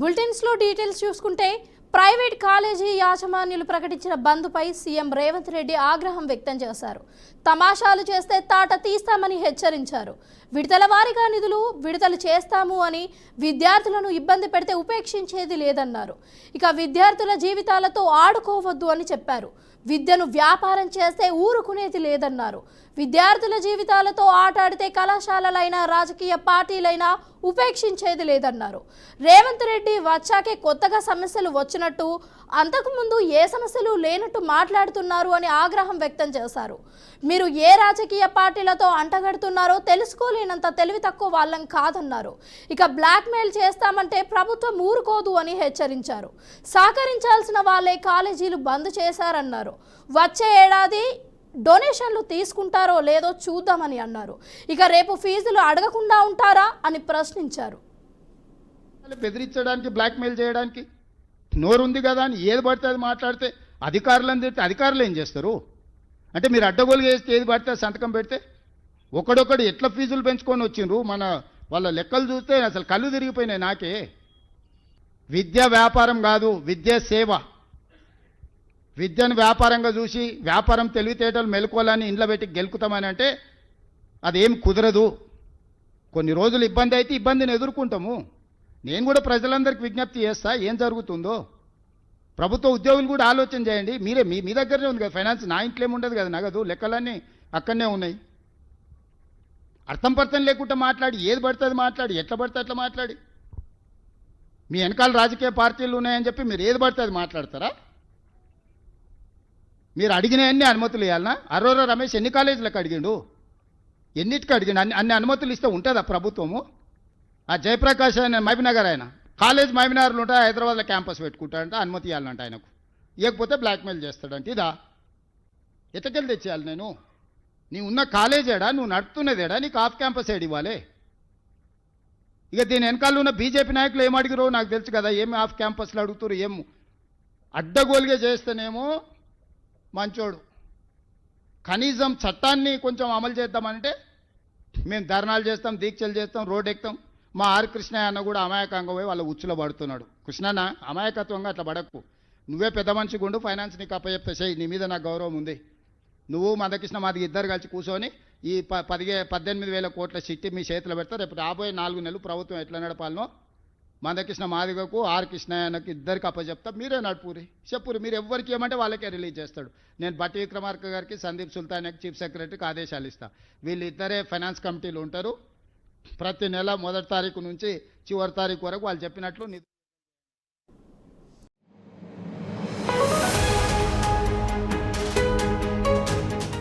బులెటిన్స్లో details చూసుకుంటే private college యాజమాన్యులు ప్రకటించిన బంద్పై CM Revanth Reddy ఆగ్రహం వ్యక్తం చేశారు. తమాషాలు చేస్తే తాట తీస్తామని హెచ్చరించారు. విడతల వారీగా నిధులు విడుదల చేస్తాము అని విద్యార్థులను ఇబ్బంది పెడితే ఉపేక్షించేది లేదన్నారు. ఇక విద్యార్థుల జీవితాలతో ఆడుకోవద్దు అని చెప్పారు. విద్యను వ్యాపారం చేస్తే ఊరుకునేది లేదన్నారు. విద్యార్థుల జీవితాలతో ఆటాడితే కళాశాలలైనా రాజకీయ పార్టీలైనా ఉపేక్షించేది లేదన్నారు. రేవంత్ రెడ్డి వచ్చాకే కొత్తగా సమస్యలు వచ్చినట్టు, అంతకుముందు ఏ సమస్యలు లేనట్టు మాట్లాడుతున్నారు అని ఆగ్రహం వ్యక్తం చేశారు. మీరు ఏ రాజకీయ పార్టీలతో అంటగడుతున్నారో తెలుసుకోలేనంత తెలివి తక్కువ వాళ్ళం కాదన్నారు. ఇక బ్లాక్మెయిల్ చేస్తామంటే ప్రభుత్వం ఊరుకోదు అని హెచ్చరించారు. సహకరించాల్సిన వాళ్ళే కాలేజీలు బంద్ చేశారన్నారు. వచ్చే ఏడాది డొనేషన్లు తీసుకుంటారో లేదో చూద్దామని అన్నారు. ఇక రేపు ఫీజులు అడగకుండా ఉంటారా అని ప్రశ్నించారు. బెదిరించడానికి, బ్లాక్మెయిల్ చేయడానికి నోరుంది కదా అని ఏది పడితే అది మాట్లాడితే అధికారులను తిడితే అధికారులు ఏం చేస్తారు? అంటే మీరు అడ్డగోలు చేస్తే ఏది పడితే సంతకం పెడితే ఒకడొకడు ఎట్లా ఫీజులు పెంచుకొని వచ్చిండ్రు. వాళ్ళ లెక్కలు చూస్తే అసలు కళ్ళు తిరిగిపోయినాయి నాకే. విద్య వ్యాపారం కాదు, విద్య సేవ. విద్యను వ్యాపారంగా చూసి వ్యాపారం తెలివితేటలు మెలుకోవాలని ఇంట్లో పెట్టి గెలుకుతామని అంటే అదేం కుదరదు. కొన్ని రోజులు ఇబ్బంది అయితే ఇబ్బందిని ఎదుర్కొంటాము. నేను కూడా ప్రజలందరికీ విజ్ఞప్తి చేస్తా, ఏం జరుగుతుందో ప్రభుత్వ ఉద్యోగులు కూడా ఆలోచన చేయండి. మీరే మీ దగ్గరనే ఉంది కదా ఫైనాన్స్, నా ఇంట్లో ఏముండదు కదా, నగదు లెక్కలన్నీ అక్కడనే ఉన్నాయి. అర్థం పర్థం లేకుండా మాట్లాడి ఏది పడుతుంది మాట్లాడి ఎట్లా పడితే అట్లా మాట్లాడి మీ వెనకాల రాజకీయ పార్టీలు ఉన్నాయని చెప్పి మీరు ఏది పడితే అది మాట్లాడతారా? మీరు అడిగినవన్నీ అనుమతులు ఇవ్వాలనా? అరోరా రమేష్ ఎన్ని కాలేజీలకు అడిగిండు? ఎన్నిటికి అడిగిండు? అన్ని అనుమతులు ఇస్తే ఉంటుందా ప్రభుత్వము? ఆ జయప్రకాష్ ఆయన మహబూబ్నగర్, ఆయన కాలేజ్ మహబూబ్నగర్లో ఉంటా, హైదరాబాద్లో క్యాంపస్ పెట్టుకుంటాడంట, అనుమతి ఇవ్వాలంట ఆయనకు. ఇవ్వకపోతే బ్లాక్మెయిల్ చేస్తాడంట. ఇదా ఎట్టకెళ్ళి తెచ్చేయాలి? నీ ఉన్న కాలేజ్ ఏడా, నువ్వు నడుపుతున్నదేడా, నీకు ఆఫ్ క్యాంపస్ ఏడు ఇవ్వాలి. ఇక దీని వెనకాల ఉన్న బీజేపీ నాయకులు ఏం అడిగిరో నాకు తెలుసు కదా, ఏమి ఆఫ్ క్యాంపస్లో అడుగుతారు, ఏం అడ్డగోలుగా చేస్తేనేమో మంచోడు. కనీసం చట్టాన్ని కొంచెం అమలు చేద్దామంటే మేము ధర్నాలు చేస్తాం, దీక్షలు చేస్తాం, రోడ్ ఎక్కుతాం. మా ఆర్ కృష్ణయ్య అన్న కూడా అమాయకంగా పోయి వాళ్ళ ఉచ్చులో పడుతున్నాడు. కృష్ణన్న, అమాయకత్వంగా అట్లా పడకు. నువ్వే పెద్ద మనిషి గుండు, ఫైనాన్స్ నీకు అప్పచెప్తే చెయ్యి, నీ మీద నాకు గౌరవం ఉంది. నువ్వు మందకృష్ణ మాదిగ ఇద్దరు కలిసి కూర్చొని ఈ 18,000 కోట్ల చిట్టి మీ చేతిలో పెడతా. రేపు రాబోయే 4 నెలలు ప్రభుత్వం ఎట్లా నడపాలనో మందకృష్ణ మాదిగకు, ఆర్ కృష్ణయ్యకు ఇద్దరికి అప్పచెప్తా. మీరే నడుపురి, చెప్పురి. మీరు ఎవరికి ఏమంటే వాళ్ళకే రిలీజ్ చేస్తాడు. నేను బట్టి విక్రమార్క గారికి, సందీప్ సుల్తాన్కి, చీఫ్ సెక్రటరీకి ఆదేశాలు ఇస్తా. వీళ్ళిద్దరే ఫైనాన్స్ కమిటీలు ఉంటారు. ప్రతి నెల 1వ తారీఖు నుంచి చివరి తారీఖు వరకు వాళ్ళు చెప్పినట్లు